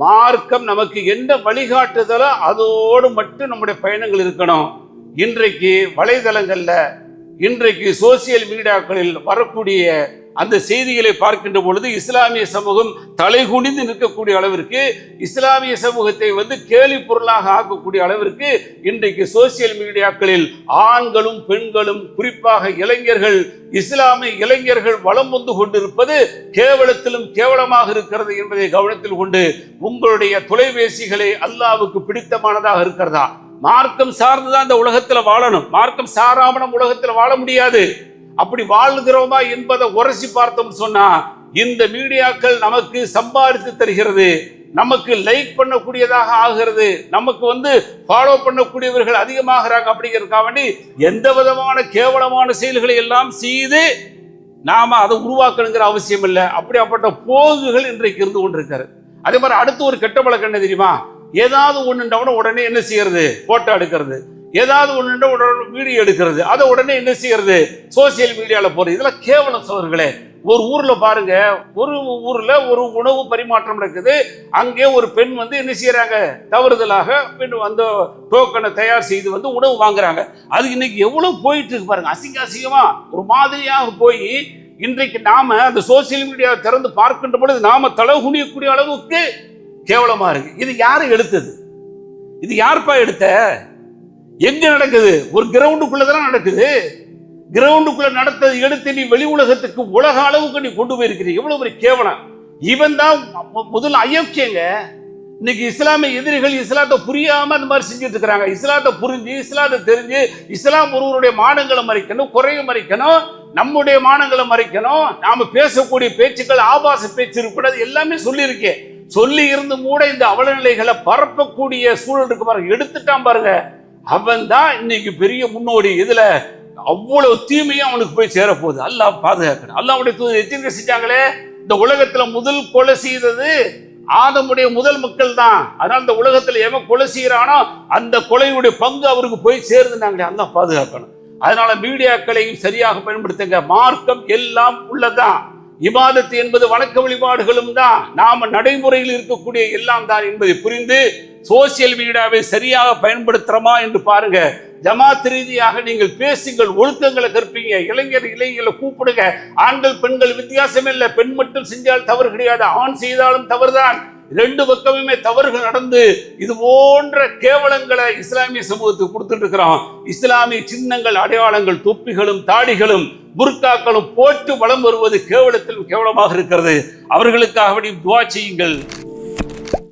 மார்க்கம் நமக்கு என்ன வழிகாட்டுதலோ அதோடு மட்டும் நம்முடைய பயணங்கள் இருக்கணும். இன்றைக்கு வலைதளங்கள்ல, இன்றைக்கு சோசியல் மீடியாக்களில் வரக்கூடிய அந்த செய்திகளை பார்க்கின்ற பொழுது இஸ்லாமிய சமூகம் தலைகுனிந்து நிற்கக்கூடிய அளவிற்கு, இஸ்லாமிய சமூகத்தை கேலி பொருளாக ஆக்கக்கூடிய அளவிற்கு இன்றைக்கு சோசியல் மீடியாக்களில் ஆண்களும் பெண்களும், குறிப்பாக இளைஞர்கள், இஸ்லாமிய இளைஞர்கள் வலம் வந்து கொண்டிருப்பது கேவலத்திலும் கேவலமாக இருக்கிறது என்பதை கவனத்தில் கொண்டு உங்களுடைய தொலைபேசிகளை அல்லாஹ்வுக்கு பிடித்தமானதாக இருக்கிறதா? மார்க்கம் சார்ந்துதான் இந்த உலகத்துல வாழணும். மார்க்கம் சாராம நம்ம உலகத்துல வாழ முடியாது. அப்படி வாழ்கிறோமா என்பதை உரசி பார்த்தோம் சொன்னா, இந்த மீடியாக்கள் நமக்கு சம்பாதித்து தருகிறது, நமக்கு லைக் பண்ணக்கூடியதாக ஆகிறது, நமக்கு ஃபாலோ பண்ணக்கூடியவர்கள் அதிகமாகிறாங்க. அப்படிங்கிறதுக்காக வேண்டி எந்த விதமான கேவலமான செயல்களை எல்லாம் செய்து நாம அதை உருவாக்கணுங்கிற அவசியம் இல்லை. அப்படியாப்பட்ட போகுகள் இன்றைக்கு இருந்து கொண்டிருக்கிறது. அதே மாதிரி அடுத்து ஒரு கெட்ட பழக்கம் என்ன தெரியுமா? ஏதாவது ஒண்ணுண்டவன உடனே என்ன செய்யறது? போட்டோ எடுக்கிறது. ஏதாவது ஒண்ணுண்ட உடனே வீடியோ எடுக்கிறது. அதை உடனே என்ன செய்யறது? சோசியல் மீடியால போறது. இதெல்லாம் கேவலம் சோதர்களே. ஒரு ஊர்ல பாருங்க, ஒரு ஊர்ல ஒரு உணவு பரிமாற்றம் நடக்குது. அங்கே ஒரு பெண் என்ன செய்யறாங்க? தவறுதலாக அந்த டோக்கனை தயார் செய்து உணவு வாங்குறாங்க. அது இன்னைக்கு எவ்வளவு போயிட்டு இருக்கு பாருங்க. அசிங்கமா ஒரு மாதிரியாக போய் இன்றைக்கு நாம அந்த சோசியல் மீடியாவை திறந்து பார்க்கின்ற பொழுது நாம தலகுனியக்கூடிய அளவுக்கு கேவலமா இருக்கு. இது யாரு எடுத்தது? இது யாருப்பா எடுத்த? எங்க நடக்குது? ஒரு கிரவுண்டுக்குள்ளதான் நடக்குது. கிரவுண்டுக்குள்ள நடத்தது எடுத்து நீ வெளி உலகத்துக்கு, உலக அளவுக்கு நீ கொண்டு போயிருக்கிறீங்க. எவ்வளவு பெரிய கேவலம்! இவன் தான் முதல்ல அயோக்கியங்க. இன்னைக்கு இஸ்லாமிய எதிரிகள் இஸ்லாத்தை புரியாம அந்த மாதிரி செஞ்சுட்டு இருக்கிறாங்க. இஸ்லாத்தை புரிஞ்சு, இஸ்லாத்தை தெரிஞ்சு, இஸ்லாம் ஒருவருடைய மானங்களை மறைக்கணும், குறைய மறைக்கணும், நம்முடைய மானங்களை மறைக்கணும், நாம பேசக்கூடிய பேச்சுக்கள் ஆபாச பேச்சு இருக்கக்கூடாது, எல்லாமே சொல்லியிருக்கேன். சொல்லி இருந்து கூட இந்த அவலநிலைகளை பரப்பக்கூடிய சூழல் இருக்கு பாருங்க. எடுத்துட்டான் பாருங்க. அவன் தான் இன்னைக்கு பெரிய முன்னோடி. இதுல அவ்வளவு தீமையும் அவனுக்கு போய் சேரப்போகுது. அல்லாஹ் பாதுகாக்கணும். அல்லாஹ்வுடைய தூதர் எச்சரிக்கை செஞ்சாங்களே, இந்த உலகத்துல முதல் கொலை செய்தது ஆதமுடைய முதல் மக்கள் தான். அதனால இந்த உலகத்துல எவன் கொலை செய்யறானோ அந்த கொலையுடைய பங்கு அவருக்கு போய் சேருதுனாங்களே. அல்லாஹ் பாதுகாக்கணும். அதனால மீடியாக்களையும் சரியாக பயன்படுத்துங்க. மார்க்கம் எல்லாம் உள்ளதான். இபாதத்து என்பது வணக்க வழிபாடுகளும் தான். நாம நடைமுறையில் இருக்கக்கூடிய எல்லாம் தான் என்பதை புரிந்து சோசியல் மீடியாவை சரியாக பயன்படுத்துறோமா என்று பாருங்க. ஜமாத் ரீதியாக நீங்கள் பேசுங்கள், ஒழுக்கங்களை கற்பீங்க, இளைஞர்களை கூப்பிடுங்க. ஆண்கள் பெண்கள் வித்தியாசம் இல்லை. பெண் மட்டும் செஞ்சால் தவறு கிடையாது, ஆண் செய்தாலும் தவறுதான். ரெண்டு பக்கமுமே தவறுகள் நடந்து இது போன்ற கேவலங்களை இஸ்லாமிய சமூகத்துக்கு கொடுத்துட்டு இருக்கிறோம். இஸ்லாமிய சின்னங்கள், அடையாளங்கள், தொப்பிகளும் தாடிகளும் புர்காக்களும் போட்டு வலம் வருவது கேவலத்தில் கேவலமாக இருக்கிறது. அவர்களுக்காக துஆ செய்யுங்கள்.